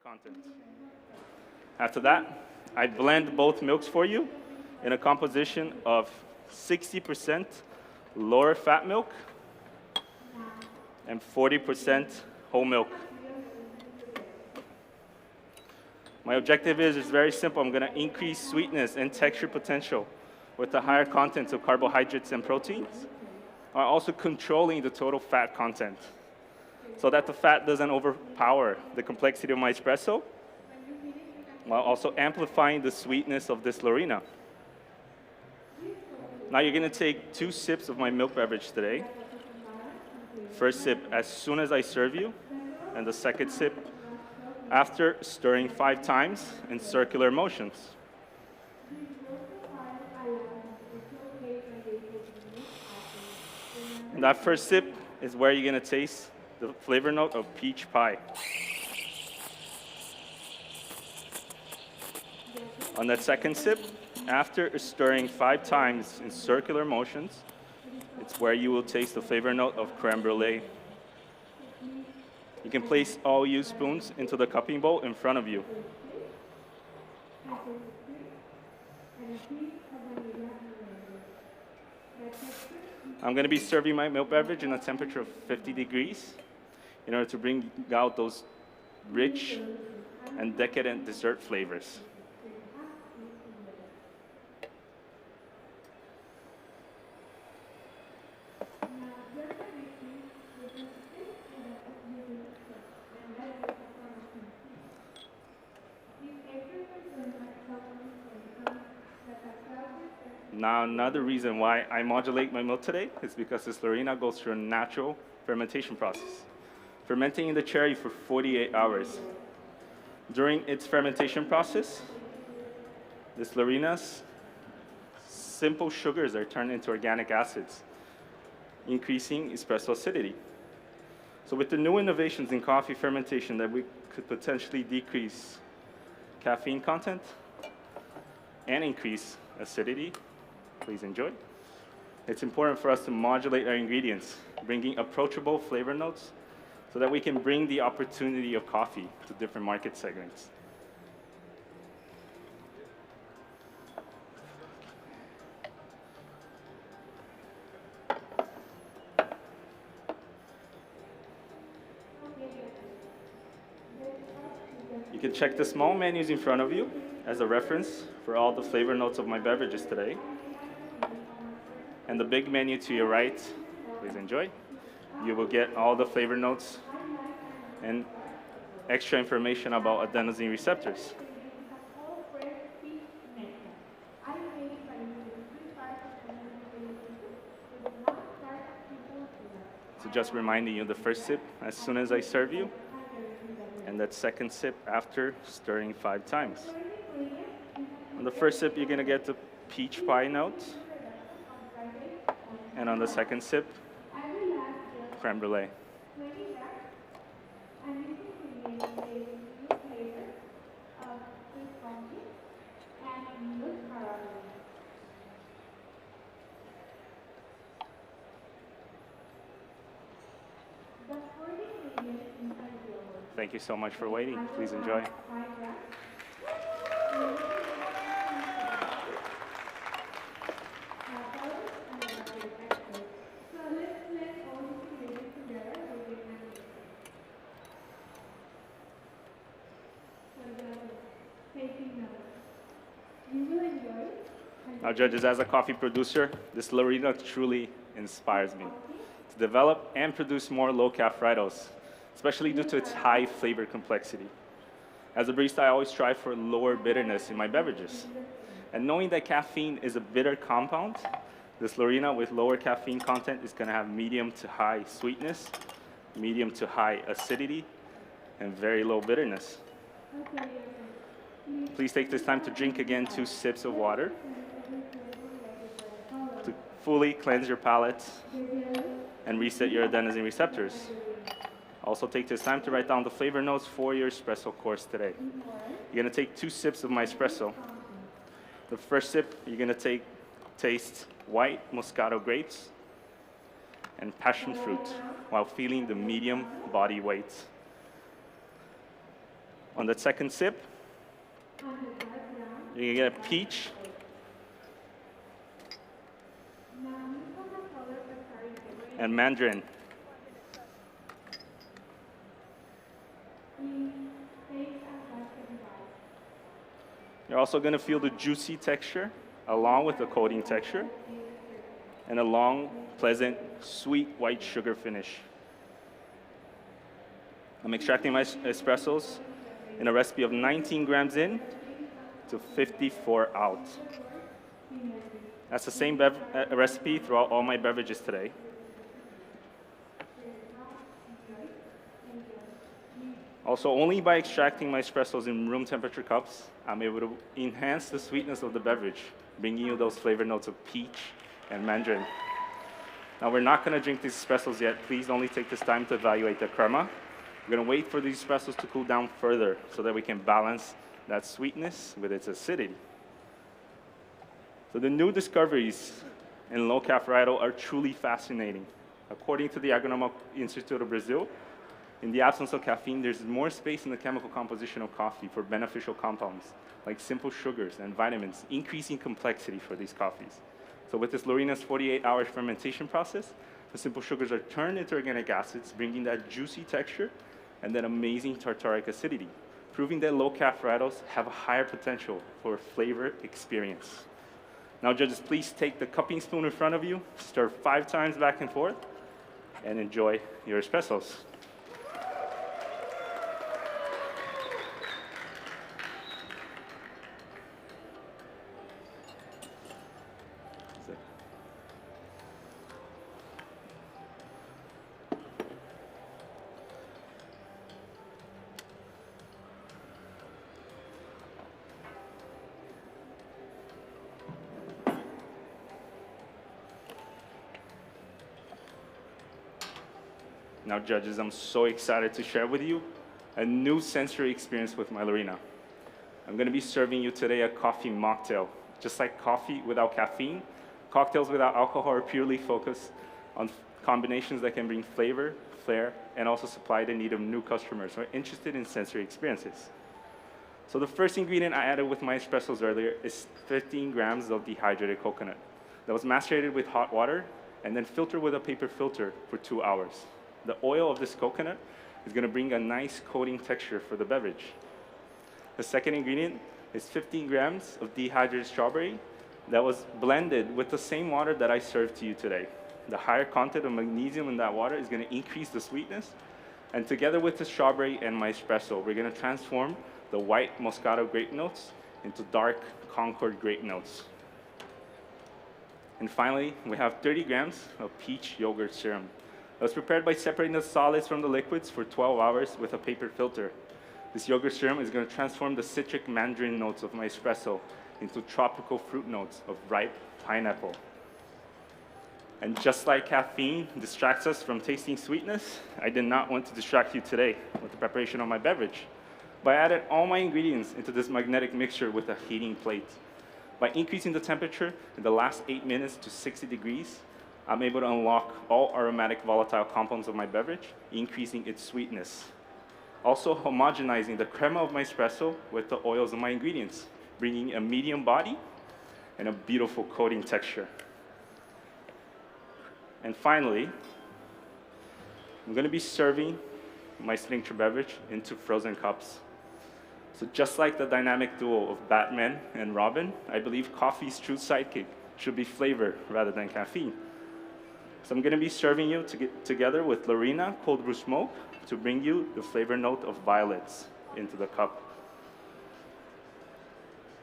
content. After that, I blend both milks for you in a composition of 60% lower fat milk and 40% whole milk. My objective is very simple. I'm going to increase sweetness and texture potential with the higher content of carbohydrates and proteins, while also controlling the total fat content so that the fat doesn't overpower the complexity of my espresso, while also amplifying the sweetness of this Lorena. Now you're going to take 2 sips of my milk beverage today. First sip as soon as I serve you, and the second sip after stirring 5 times in circular motions. And that first sip is where you're going to taste the flavor note of peach pie. On that second sip, after stirring 5 times in circular motions, it's where you will taste the flavor note of creme brulee. You can place all used spoons into the cupping bowl in front of you. I'm going to be serving my milk beverage in a temperature of 50 degrees in order to bring out those rich and decadent dessert flavors. Now, another reason why I modulate my milk today is because this Lorena goes through a natural fermentation process, fermenting in the cherry for 48 hours. During its fermentation process, this Lorena's simple sugars are turned into organic acids, increasing espresso acidity. So with the new innovations in coffee fermentation that we could potentially decrease caffeine content and increase acidity, please enjoy. It's important for us to modulate our ingredients, bringing approachable flavor notes so that we can bring the opportunity of coffee to different market segments. You can check the small menus in front of you as a reference for all the flavor notes of my beverages today. And the big menu to your right, please enjoy. You will get all the flavor notes and extra information about adenosine receptors. So just reminding you, the first sip as soon as I serve you, and that second sip after stirring 5 times. On the first sip, you're going to get the peach pie note. And on the second sip, creme brulee. Thank you so much for waiting. Please enjoy. Now, judges, as a coffee producer, this Lorena truly inspires me to develop and produce more low-calf varieties, especially due to its high flavor complexity. As a barista, I always strive for lower bitterness in my beverages. And knowing that caffeine is a bitter compound, this Lorena with lower caffeine content is going to have medium to high sweetness, medium to high acidity, and very low bitterness. Please take this time to drink again 2 sips of water to fully cleanse your palate and reset your adenosine receptors. Also take this time to write down the flavor notes for your espresso course today. You're going to take 2 sips of my espresso. The first sip, you're going to taste white Moscato grapes and passion fruit while feeling the medium body weight. On the second sip, you're gonna get a peach and mandarin. You're also gonna feel the juicy texture along with the coating texture and a long, pleasant, sweet white sugar finish. I'm extracting my espressos in a recipe of 19 grams in to 54 out. That's the same recipe throughout all my beverages today. Also, only by extracting my espressos in room temperature cups, I'm able to enhance the sweetness of the beverage, bringing you those flavor notes of peach and mandarin. Now, we're not gonna drink these espressos yet. Please only take this time to evaluate the crema. We're gonna wait for these espressos to cool down further so that we can balance that sweetness with its acidity. So the new discoveries in low-cap varietal are truly fascinating. According to the Agronomical Institute of Brazil, in the absence of caffeine, there's more space in the chemical composition of coffee for beneficial compounds, like simple sugars and vitamins, increasing complexity for these coffees. So with this Lorina's 48-hour fermentation process, the simple sugars are turned into organic acids, bringing that juicy texture and that amazing tartaric acidity, proving that low-cap varietals have a higher potential for a flavor experience. Now, judges, please take the cupping spoon in front of you, stir 5 times back and forth, and enjoy your espressos. Now, judges, I'm so excited to share with you a new sensory experience with my Lorina. I'm gonna be serving you today a coffee mocktail. Just like coffee without caffeine, cocktails without alcohol are purely focused on combinations that can bring flavor, flair, and also supply the need of new customers who are interested in sensory experiences. So the first ingredient I added with my espressos earlier is 15 grams of dehydrated coconut that was macerated with hot water and then filtered with a paper filter for 2 hours. The oil of this coconut is gonna bring a nice coating texture for the beverage. The second ingredient is 15 grams of dehydrated strawberry that was blended with the same water that I served to you today. The higher content of magnesium in that water is gonna increase the sweetness, and together with the strawberry and my espresso, we're gonna transform the white Moscato grape notes into dark Concord grape notes. And finally, we have 30 grams of peach yogurt serum. It was prepared by separating the solids from the liquids for 12 hours with a paper filter. This yogurt serum is going to transform the citric mandarin notes of my espresso into tropical fruit notes of ripe pineapple. And just like caffeine distracts us from tasting sweetness, I did not want to distract you today with the preparation of my beverage. But I added all my ingredients into this magnetic mixture with a heating plate. By increasing the temperature in the last 8 minutes to 60 degrees, I'm able to unlock all aromatic volatile compounds of my beverage, increasing its sweetness. Also homogenizing the crema of my espresso with the oils of my ingredients, bringing a medium body and a beautiful coating texture. And finally, I'm gonna be serving my signature beverage into frozen cups. So just like the dynamic duo of Batman and Robin, I believe coffee's true sidekick should be flavor rather than caffeine. So I'm gonna be serving you together with Lorina Cold Brew Smoke to bring you the flavor note of violets into the cup.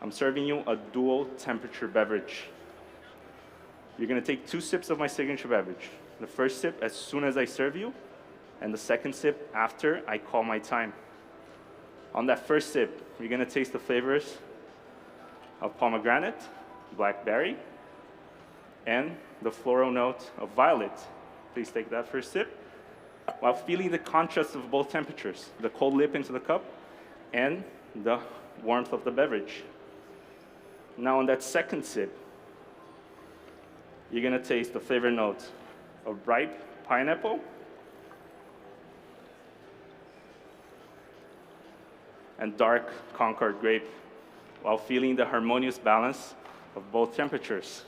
I'm serving you a dual temperature beverage. You're gonna take 2 sips of my signature beverage. The first sip as soon as I serve you, and the second sip after I call my time. On that first sip, you're gonna taste the flavors of pomegranate, blackberry, and the floral note of violet. Please take that first sip while feeling the contrast of both temperatures, the cold lip into the cup and the warmth of the beverage. Now on that second sip, you're gonna taste the flavor note of ripe pineapple and dark Concord grape, while feeling the harmonious balance of both temperatures,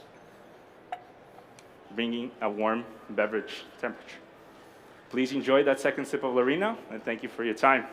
bringing a warm beverage temperature. Please enjoy that second sip of Lorena, and thank you for your time.